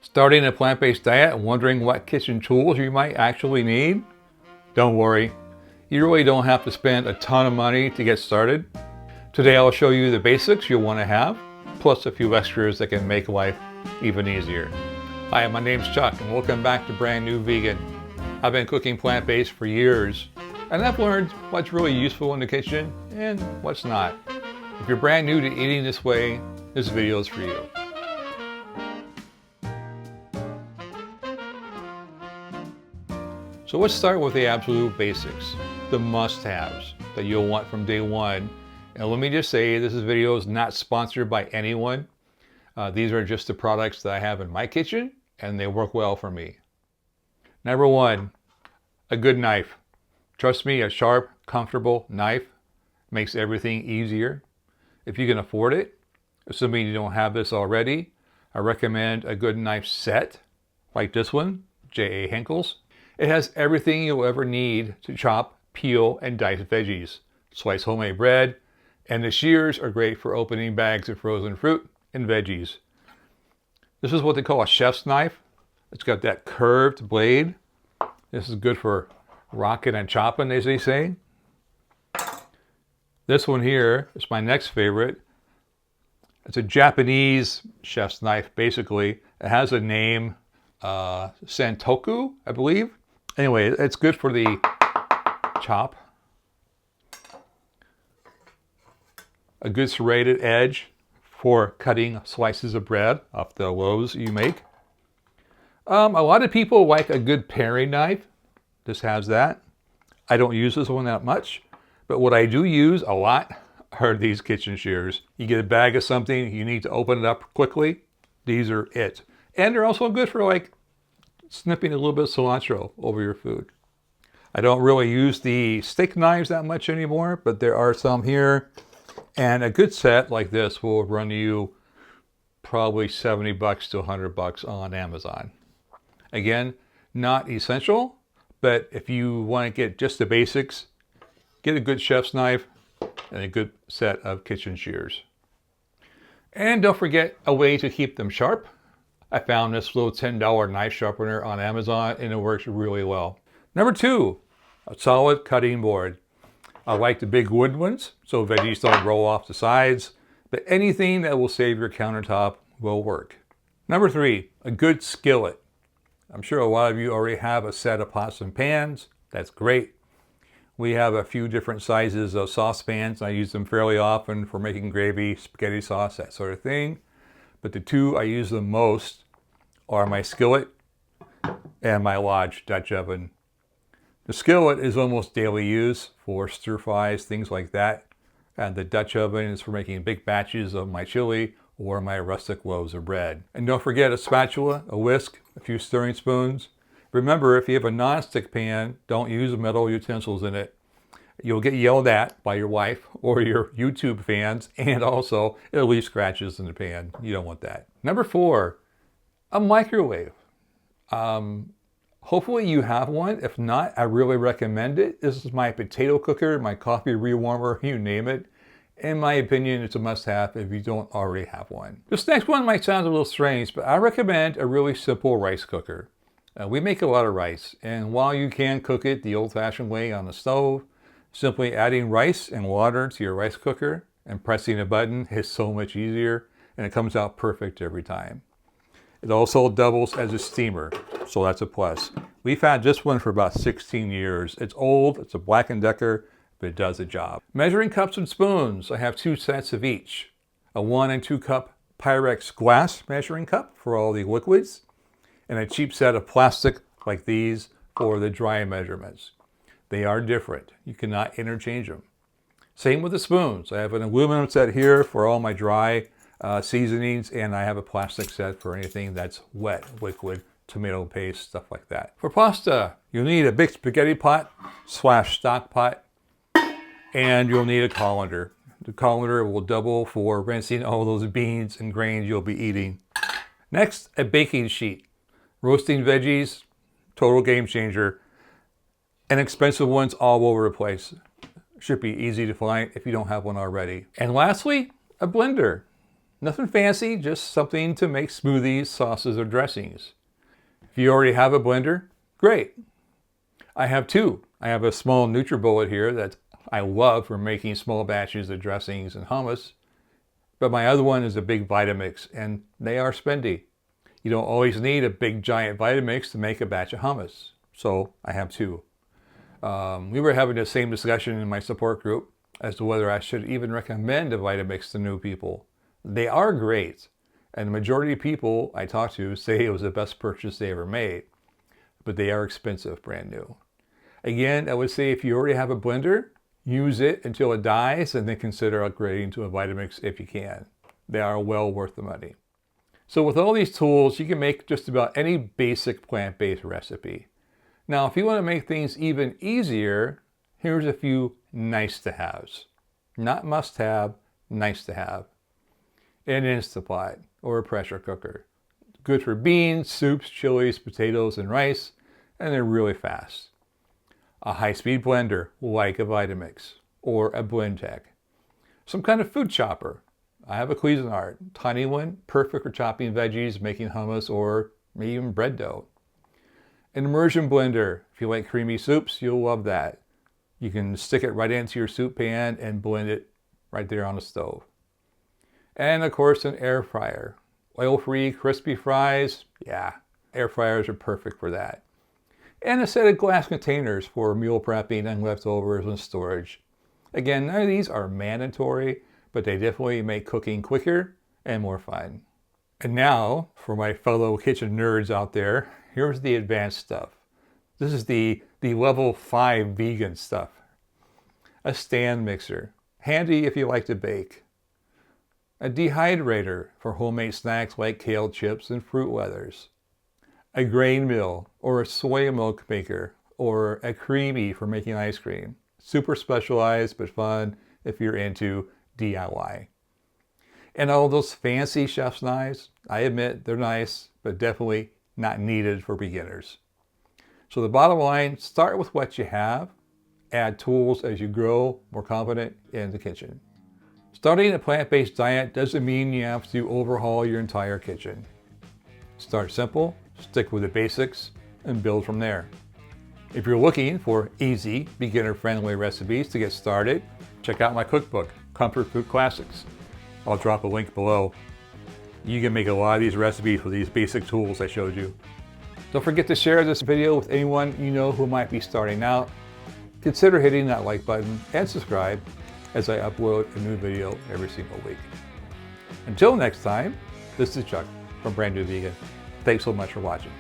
Starting a plant-based diet and wondering what kitchen tools you might actually need? Don't worry, you really don't have to spend a ton of money to get started. Today I'll show you the basics you'll want to have, plus a few extras that can make life even easier. Hi, my name's Chuck and welcome back to Brand New Vegan. I've been cooking plant-based for years and I've learned what's really useful in the kitchen and what's not. If you're brand new to eating this way, this video is for you. So let's start with the absolute basics, the must-haves that you'll want from day one. And let me just say, this video is not sponsored by anyone. These are just the products that I have in my kitchen and they work well for me. Number one, a good knife. Trust me, a sharp, comfortable knife makes everything easier. If you can afford it, assuming you don't have this already, I recommend a good knife set like this one, J.A. Henkel's. It has everything you'll ever need to chop, peel, and dice veggies, slice homemade bread, and the shears are great for opening bags of frozen fruit and veggies. This is what they call a chef's knife. It's got that curved blade. This is good for rocking and chopping, as they say. This one here is my next favorite. It's a Japanese chef's knife, basically. It has a name, Santoku, I believe. Anyway, it's good for the chop. A good serrated edge for cutting slices of bread off the loaves you make. A lot of people like a good paring knife. This has that. I don't use this one that much, but what I do use a lot are these kitchen shears. You get a bag of something, you need to open it up quickly. These are it. And they're also good for like snipping a little bit of cilantro over your food. I don't really use the steak knives that much anymore, but there are some here. And a good set like this will run you probably 70 bucks to 100 bucks on Amazon. Again, not essential, but if you want to get just the basics, get a good chef's knife and a good set of kitchen shears. And don't forget a way to keep them sharp. I found this little $10 knife sharpener on Amazon and it works really well. Number two, a solid cutting board. I like the big wood ones so veggies don't roll off the sides, but anything that will save your countertop will work. Number three, a good skillet. I'm sure a lot of you already have a set of pots and pans. That's great. We have a few different sizes of saucepans. I use them fairly often for making gravy, spaghetti sauce, that sort of thing. But the two I use the most are my skillet and my Lodge Dutch oven. The skillet is almost daily use for stir fries, things like that. And the Dutch oven is for making big batches of my chili or my rustic loaves of bread. And don't forget a spatula, a whisk, a few stirring spoons. Remember, if you have a non-stick pan, don't use metal utensils in it. You'll get yelled at by your wife or your YouTube fans, and also it'll leave scratches in the pan. You don't want that. Number four, a microwave. Hopefully you have one. If not, I really recommend it. This is my potato cooker, my coffee rewarmer, you name it. In my opinion, it's a must-have if you don't already have one. This next one might sound a little strange, but I recommend a really simple rice cooker. We make a lot of rice, and while you can cook it the old-fashioned way on the stove, simply adding rice and water to your rice cooker and pressing a button is so much easier, and it comes out perfect every time. It also doubles as a steamer, so that's a plus. We've had this one for about 16 years. It's old, it's a Black & Decker, but it does the job. Measuring cups and spoons, I have two sets of each. A 1 and 2 cup Pyrex glass measuring cup for all the liquids, and a cheap set of plastic like these for the dry measurements. They are different. You cannot interchange them. Same with the spoons. I have an aluminum set here for all my dry seasonings, and I have a plastic set for anything that's wet, liquid, tomato paste, stuff like that. For pasta, you'll need a big spaghetti pot / stock pot, and you'll need a colander. The colander will double for rinsing all those beans and grains you'll be eating. Next, a baking sheet. Roasting veggies, total game changer. Inexpensive ones all over the place. Should be easy to find if you don't have one already. And lastly, a blender. Nothing fancy, just something to make smoothies, sauces, or dressings. If you already have a blender, great. I have two. I have a small NutriBullet here that I love for making small batches of dressings and hummus. But my other one is a big Vitamix, and they are spendy. You don't always need a big giant Vitamix to make a batch of hummus. So I have two. We were having the same discussion in my support group as to whether I should even recommend a Vitamix to new people. They are great, and the majority of people I talk to say it was the best purchase they ever made, but they are expensive brand new. Again, I would say if you already have a blender, use it until it dies and then consider upgrading to a Vitamix if you can. They are well worth the money. So with all these tools, you can make just about any basic plant-based recipe. Now, if you want to make things even easier, here's a few nice-to-haves. Not must-have, nice-to-have. An Instapot or a pressure cooker. Good for beans, soups, chilies, potatoes, and rice, and they're really fast. A high-speed blender like a Vitamix or a Blendtec. Some kind of food chopper. I have a Cuisinart, tiny one, perfect for chopping veggies, making hummus, or maybe even bread dough. An immersion blender. If you like creamy soups, you'll love that. You can stick it right into your soup pan and blend it right there on the stove. And of course, an air fryer. Oil-free, crispy fries. Yeah, air fryers are perfect for that. And a set of glass containers for meal prepping and leftovers and storage. Again, none of these are mandatory, but they definitely make cooking quicker and more fun. And now, for my fellow kitchen nerds out there, here's the advanced stuff. This is the level 5 vegan stuff. A stand mixer, handy if you like to bake. A dehydrator for homemade snacks like kale chips and fruit leathers. A grain mill or a soy milk maker or a creamy for making ice cream. Super specialized but fun if you're into DIY. And all those fancy chef's knives, I admit they're nice, but definitely not needed for beginners. So the bottom line, start with what you have, add tools as you grow more confident in the kitchen. Starting a plant-based diet doesn't mean you have to overhaul your entire kitchen. Start simple, stick with the basics, and build from there. If you're looking for easy, beginner-friendly recipes to get started, check out my cookbook, Comfort Food Classics. I'll drop a link below. You can make a lot of these recipes with these basic tools I showed you. Don't forget to share this video with anyone you know who might be starting out. Consider hitting that like button and subscribe as I upload a new video every single week. Until next time, this is Chuck from Brand New Vegan. Thanks so much for watching.